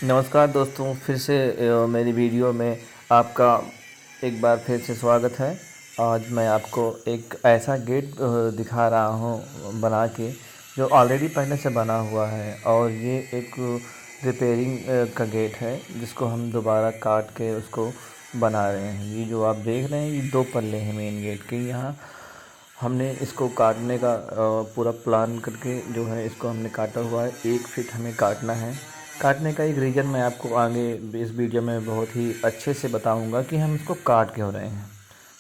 नमस्कार दोस्तों, फिर से मेरी वीडियो में आपका एक बार फिर से स्वागत है। आज मैं आपको एक ऐसा गेट दिखा रहा हूँ बना के, जो ऑलरेडी पहले से बना हुआ है। और ये एक रिपेयरिंग का गेट है, जिसको हम दोबारा काट के उसको बना रहे हैं। ये जो आप देख रहे हैं, ये 2 पल्ले हैं मेन गेट के। यहाँ हमने इसको काटने का पूरा प्लान करके जो है इसको हमने काटा हुआ है। 1 फीट हमें काटना है। काटने का एक रीज़न मैं आपको आगे इस वीडियो में बहुत ही अच्छे से बताऊंगा कि हम इसको काट क्यों रहे हैं।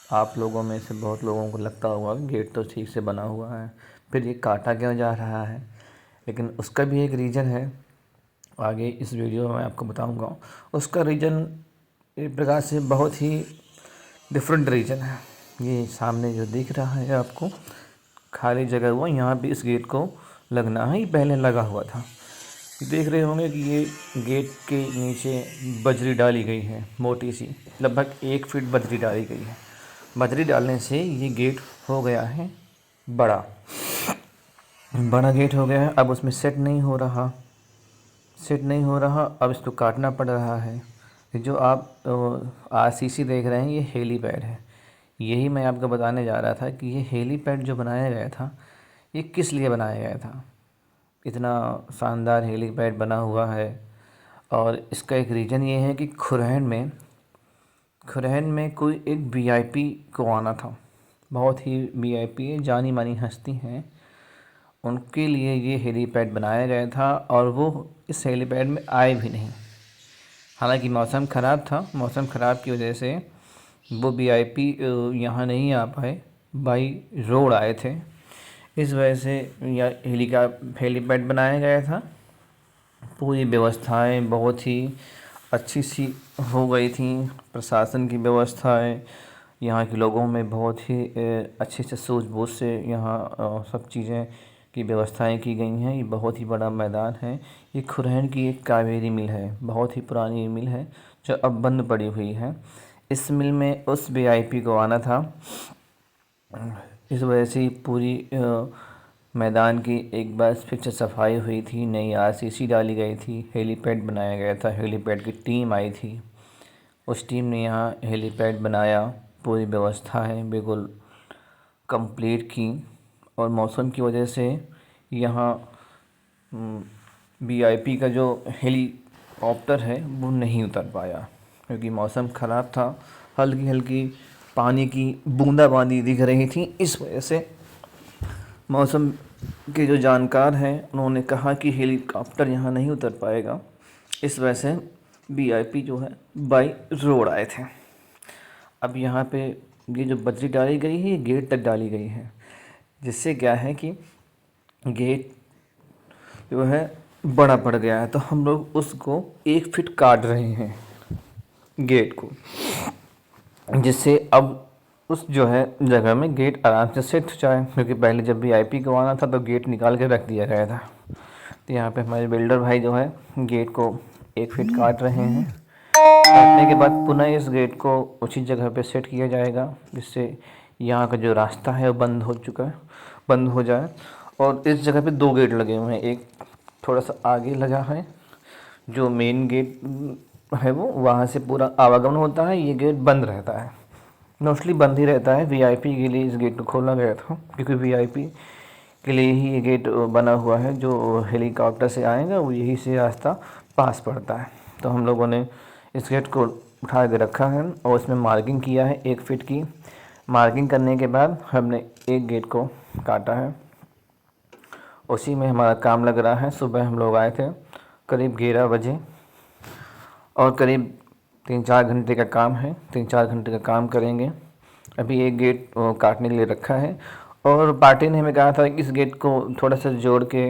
आप लोगों में से बहुत लोगों को लगता होगा कि गेट तो ठीक से बना हुआ है, फिर ये काटा क्यों जा रहा है। लेकिन उसका भी एक रीज़न है, आगे इस वीडियो में मैं आपको बताऊंगा। उसका रीज़न एक प्रकार से बहुत ही डिफरेंट रीज़न है। ये सामने जो दिख रहा है आपको खाली जगह हुआ, यहाँ भी इस गेट को लगना है। ये पहले लगा हुआ था। देख रहे होंगे कि ये गेट के नीचे बजरी डाली गई है, मोटी सी, लगभग 1 फीट बजरी डाली गई है। बजरी डालने से ये गेट हो गया है बड़ा बड़ा गेट हो गया है। अब उसमें सेट नहीं हो रहा। अब इसको काटना पड़ रहा है। ये जो आप आरसीसी देख रहे हैं, ये हेलीपैड है। यही मैं आपको बताने जा रहा था कि ये हेलीपैड जो बनाया गया था, ये किस लिए बनाया गया था। इतना शानदार हेलीपैड बना हुआ है, और इसका एक रीज़न ये है कि खुरहन में कोई एक वीआईपी को आना था। बहुत ही वीआईपी है, जानी मानी हस्ती हैं, उनके लिए ये हेलीपैड बनाया गया था। और वो इस हेलीपैड में आए भी नहीं। हालांकि मौसम ख़राब था, मौसम ख़राब की वजह से वो वीआईपी यहाँ नहीं आ पाए, बाई रोड आए थे। इस वजह से यह हेलीपैड बनाया गया था। पूरी व्यवस्थाएं बहुत ही अच्छी सी हो गई थी। प्रशासन की व्यवस्थाएं, यहाँ के लोगों में बहुत ही अच्छे से सूझबूझ से यहाँ सब चीज़ें की व्यवस्थाएं की गई हैं। ये बहुत ही बड़ा मैदान है। ये खुरहन की एक कावेरी मिल है, बहुत ही पुरानी मिल है, जो अब बंद पड़ी हुई है। इस मिल में उस वीआईपी को आना था। इस वजह से पूरी मैदान की एक बार फिर से सफाई हुई थी, नई आरसीसी डाली गई थी, हेलीपैड बनाया गया था। हेलीपैड की टीम आई थी, उस टीम ने यहाँ हेलीपैड बनाया। पूरी व्यवस्था है बिल्कुल कंप्लीट की। और मौसम की वजह से यहाँ वीआईपी का जो हेलीकॉप्टर है वो नहीं उतर पाया, क्योंकि मौसम ख़राब था। हल्की हल्की पानी की बूंदाबांदी दिख रही थी। इस वजह से मौसम के जो जानकार हैं, उन्होंने कहा कि हेलीकॉप्टर यहाँ नहीं उतर पाएगा। इस वजह से वीआईपी जो है बाई रोड आए थे। अब यहाँ पे ये जो बजरी डाली गई है, ये गेट तक डाली गई है, जिससे क्या है कि गेट जो है बड़ा पड़ गया है। तो हम लोग उसको 1 फीट काट रहे हैं गेट को, जिससे अब उस जो है जगह में गेट आराम से सेट हो जाए। क्योंकि पहले जब भी आईपी को आना था तो गेट निकाल के रख दिया गया था। तो यहाँ पे हमारे बिल्डर भाई जो है गेट को 1 फीट काट रहे हैं। काटने के बाद पुनः इस गेट को उसी जगह पे सेट किया जाएगा, जिससे यहाँ का जो रास्ता है वो बंद हो जाए। और इस जगह पे 2 गेट लगे हुए हैं। एक थोड़ा सा आगे लगा है, जो मेन गेट है वो वहाँ से पूरा आवागमन होता है। ये गेट बंद रहता है, मोस्टली बंद ही रहता है। वीआईपी के लिए इस गेट को खोला गया था, क्योंकि वीआईपी के लिए ही ये गेट बना हुआ है। जो हेलीकॉप्टर से आएगा वो यही से रास्ता पास पड़ता है। तो हम लोगों ने इस गेट को उठा के रखा है और उसमें मार्किंग किया है 1 फीट की। मार्किंग करने के बाद हमने एक गेट को काटा है, उसी में हमारा काम लग रहा है। सुबह हम लोग आए थे करीब 11 बजे, और करीब 3-4 घंटे का काम है। 3-4 घंटे का काम करेंगे। अभी एक गेट काटने के लिए रखा है, और पार्टी ने हमें कहा था कि इस गेट को थोड़ा सा जोड़ के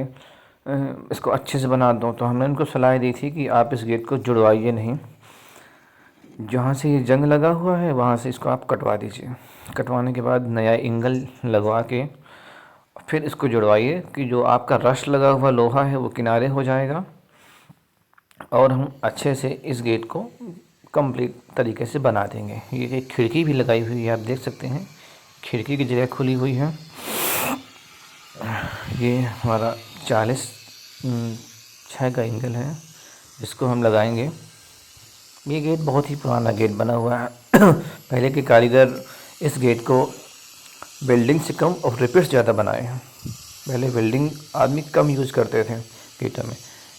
इसको अच्छे से बना दो। तो हमने उनको सलाह दी थी कि आप इस गेट को जुड़वाइए नहीं, जहाँ से ये जंग लगा हुआ है वहाँ से इसको आप कटवा दीजिए। कटवाने के बाद नया एंगल लगवा के फिर इसको जुड़वाइए, कि जो आपका रस्ट लगा हुआ लोहा है वो किनारे हो जाएगा, और हम अच्छे से इस गेट को कंप्लीट तरीके से बना देंगे। ये एक खिड़की भी लगाई हुई है, आप देख सकते हैं, खिड़की की जगह खुली हुई है। ये हमारा 40 6 का एंगल है, इसको हम लगाएंगे। ये गेट बहुत ही पुराना गेट बना हुआ है। पहले के कारीगर इस गेट को वेल्डिंग से कम और रिपिट ज़्यादा बनाए हैं। पहले वेल्डिंग आदमी कम यूज़ करते थे गेटों में,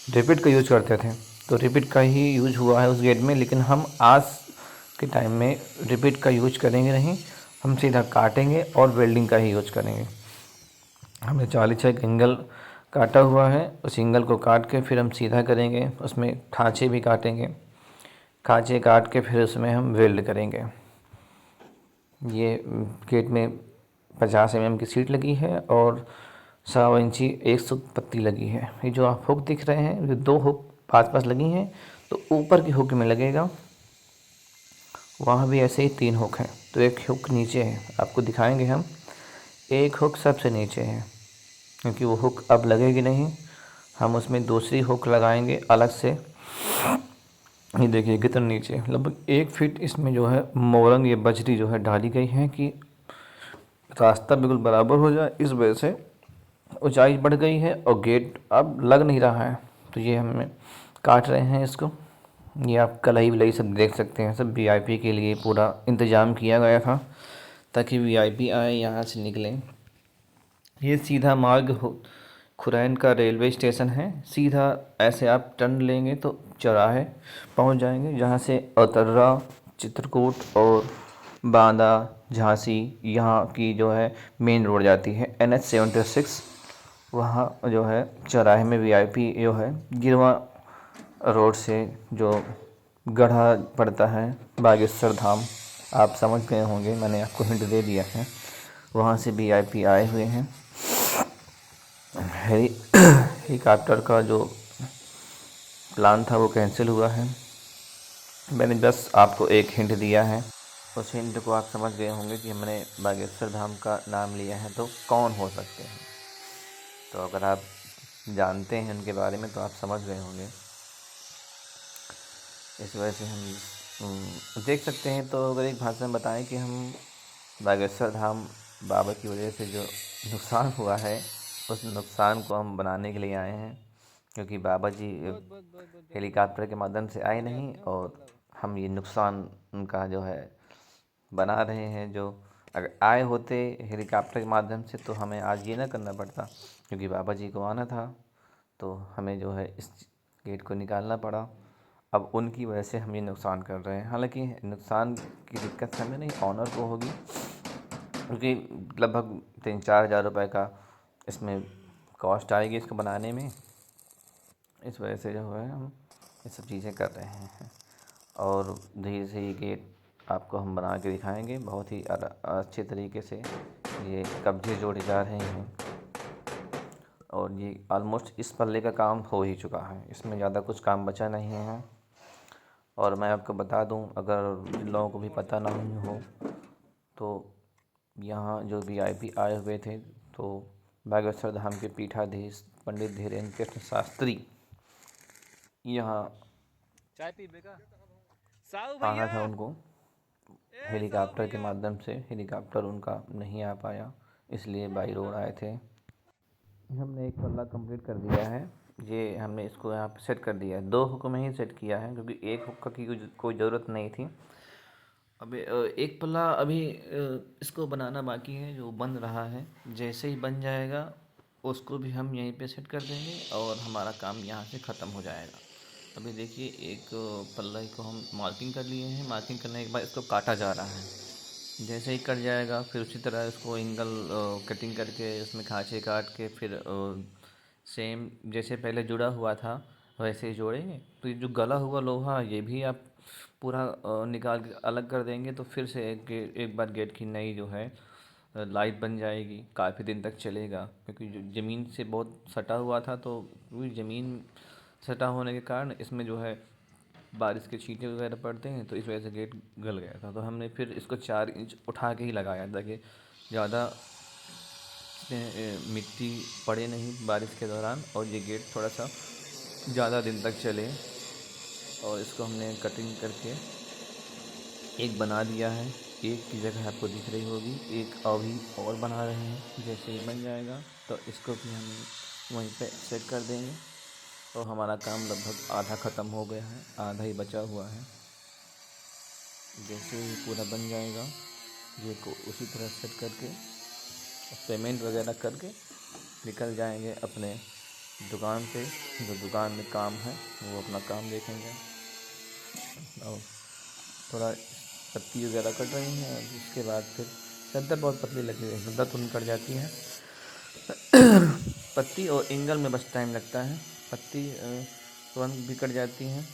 रिपिट का यूज़ करते थे, तो रिपिट का ही यूज हुआ है उस गेट में। लेकिन हम आज के टाइम में रिपिट का यूज करेंगे नहीं, हम सीधा काटेंगे और वेल्डिंग का ही यूज करेंगे। हमने 46 एंगल काटा हुआ है, उस एंगल को काट के फिर हम सीधा करेंगे, उसमें खाँचे भी काटेंगे, खाँचे काट के फिर उसमें हम वेल्ड करेंगे। ये गेट में 50 mm की सीट लगी है और 1.25 इंची 100 पत्ती लगी है। ये जो आप हुक दिख रहे हैं, ये 2 हुक पास लगी हैं, तो ऊपर की हुक में लगेगा, वहाँ भी ऐसे ही 3 हुक हैं, तो एक हुक नीचे है, आपको दिखाएंगे हम। एक हुक सबसे नीचे है, क्योंकि वो हुक अब लगेगी नहीं, हम उसमें दूसरी हुक लगाएंगे अलग से। ये देखिए कितना नीचे, लगभग 1 फीट इसमें जो है मोरंग ये बजरी जो है डाली गई है कि रास्ता बिल्कुल बराबर हो जाए। इस वजह से ऊंचाई बढ़ गई है और गेट अब लग नहीं रहा है, तो ये हमें काट रहे हैं इसको। ये आप कलई वलई सब देख सकते हैं, सब वीआईपी के लिए पूरा इंतज़ाम किया गया था ताकि वीआईपी आए यहाँ से निकलें। ये सीधा मार्ग हो खुरैन का रेलवे स्टेशन है, सीधा ऐसे आप टर्न लेंगे तो चौराहे पहुंच जाएंगे, जहां से अतर्रा, चित्रकूट और बांदा, झांसी यहाँ की जो है मेन रोड जाती है NH 76। वहाँ जो है चौराहे में वीआईपी जो है गिरवा रोड से जो गढ़ा पड़ता है बागेश्वर धाम, आप समझ गए होंगे, मैंने आपको हिंट दे दिया है। वहाँ से वीआईपी आए हुए हैं। हेलीकॉप्टर का जो प्लान था वो कैंसिल हुआ है। मैंने बस आपको एक हिंट दिया है, उस हिंट को आप समझ गए होंगे कि हमने बागेश्वर धाम का नाम लिया है तो कौन हो सकते हैं। तो अगर आप जानते हैं उनके बारे में तो आप समझ गए होंगे। इस वजह से हम देख सकते हैं। तो अगर एक भाषा में बताएं कि हम बागेश्वर धाम बाबा की वजह से जो नुकसान हुआ है, उस नुकसान को हम बनाने के लिए आए हैं, क्योंकि बाबा जी हेलीकॉप्टर के माध्यम से आए नहीं और हम ये नुकसान उनका जो है बना रहे हैं। जो अगर आए होते हेलीकॉप्टर के माध्यम से तो हमें आज ये ना करना पड़ता, क्योंकि बाबा जी को आना था, तो हमें जो है इस गेट को निकालना पड़ा। अब उनकी वजह से हम ये नुकसान कर रहे हैं। हालांकि नुकसान की दिक्कत हमें नहीं, ऑनर को होगी, क्योंकि लगभग 3-4 हज़ार रुपये का इसमें कॉस्ट आएगी इसको बनाने में। इस वजह से जो है हम ये सब चीज़ें कर रहे हैं और धीरे से ये गेट आपको हम बना के दिखाएंगे बहुत ही अच्छे तरीके से। ये कब्जे जोड़े जा रहे हैं और ये ऑलमोस्ट इस पल्ले का काम हो ही चुका है, इसमें ज़्यादा कुछ काम बचा नहीं है। और मैं आपको बता दूं, अगर जिन लोगों को भी पता नहीं हो, तो यहाँ जो वीआईपी आए हुए थे, तो बागेश्वर धाम के पीठाधीश पंडित धीरेन्द्र कृष्ण शास्त्री यहाँ चाय पी बेका साहू आना भैया। था उनको ए साहू हेलीकॉप्टर के भैया। माध्यम से। हेलीकॉप्टर उनका नहीं आ पाया, इसलिए बाई रोड आए थे। हमने एक पल्ला कंप्लीट कर दिया है, ये हमने इसको यहाँ पे सेट कर दिया है। 2 हुक में ही सेट किया है, क्योंकि एक हुक की कोई ज़रूरत नहीं थी। अभी एक पल्ला अभी इसको बनाना बाकी है, जो बन रहा है। जैसे ही बन जाएगा उसको भी हम यहीं पे सेट कर देंगे और हमारा काम यहाँ से ख़त्म हो जाएगा। अभी देखिए एक पल्ला को हम मार्किंग कर लिए हैं, मार्किंग करने के बाद इसको काटा जा रहा है। जैसे ही कट जाएगा फिर उसी तरह इसको एंगल कटिंग करके उसमें खाँचे काट के फिर सेम जैसे पहले जुड़ा हुआ था वैसे ही जोड़ेंगे। तो ये जो गला हुआ लोहा ये भी आप पूरा निकाल के अलग कर देंगे, तो फिर से एक बार गेट की नई जो है लाइट बन जाएगी, काफ़ी दिन तक चलेगा। क्योंकि जो ज़मीन से बहुत सटा हुआ था, तो पूरी ज़मीन सटा होने के कारण इसमें जो है बारिश के छींटे वगैरह पड़ते हैं, तो इस वजह से गेट गल गया था। तो हमने फिर इसको 4 इंच उठा के ही लगाया ताकि ज़्यादा इसमें मिट्टी पड़े नहीं बारिश के दौरान और ये गेट थोड़ा सा ज़्यादा दिन तक चले। और इसको हमने कटिंग करके एक बना दिया है, एक की जगह आपको दिख रही होगी, एक अभी और बना रहे हैं। जैसे ही बन जाएगा तो इसको भी हम वहीं पे सेट कर देंगे। तो हमारा काम लगभग आधा ख़त्म हो गया है, आधा ही बचा हुआ है। जैसे ही पूरा बन जाएगा ये को उसी तरह सेट करके पेमेंट वगैरह करके निकल जाएंगे अपने दुकान पे। जो दुकान में काम है वो अपना काम देखेंगे। और थोड़ा पत्ती वगैरह कट रही हैं, जिसके बाद फिर चद्दर बहुत पतली लगी है, चद्दर तुरंत कट जाती है। पत्ती और एंगल में बस टाइम लगता है। पत्ती तुरंत भी कट जाती हैं,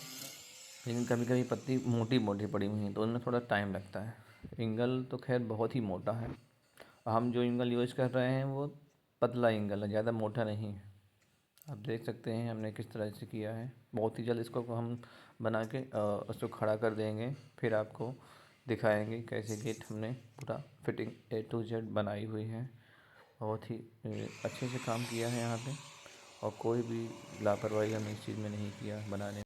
लेकिन कभी कभी पत्ती मोटी मोटी पड़ी हुई हैं तो उनमें थोड़ा टाइम लगता है। एंगल तो खैर बहुत ही मोटा है। हम जो एंगल यूज़ कर रहे हैं वो पतला एंगल है, ज़्यादा मोटा नहीं है। आप देख सकते हैं हमने किस तरह से किया है। बहुत ही जल्द इसको हम बना के उसको खड़ा कर देंगे, फिर आपको दिखाएंगे कैसे गेट हमने पूरा फिटिंग A to Z बनाई हुई है। बहुत ही अच्छे से काम किया है यहाँ पे, और कोई भी लापरवाही हमने इस चीज़ में नहीं किया बनाने में।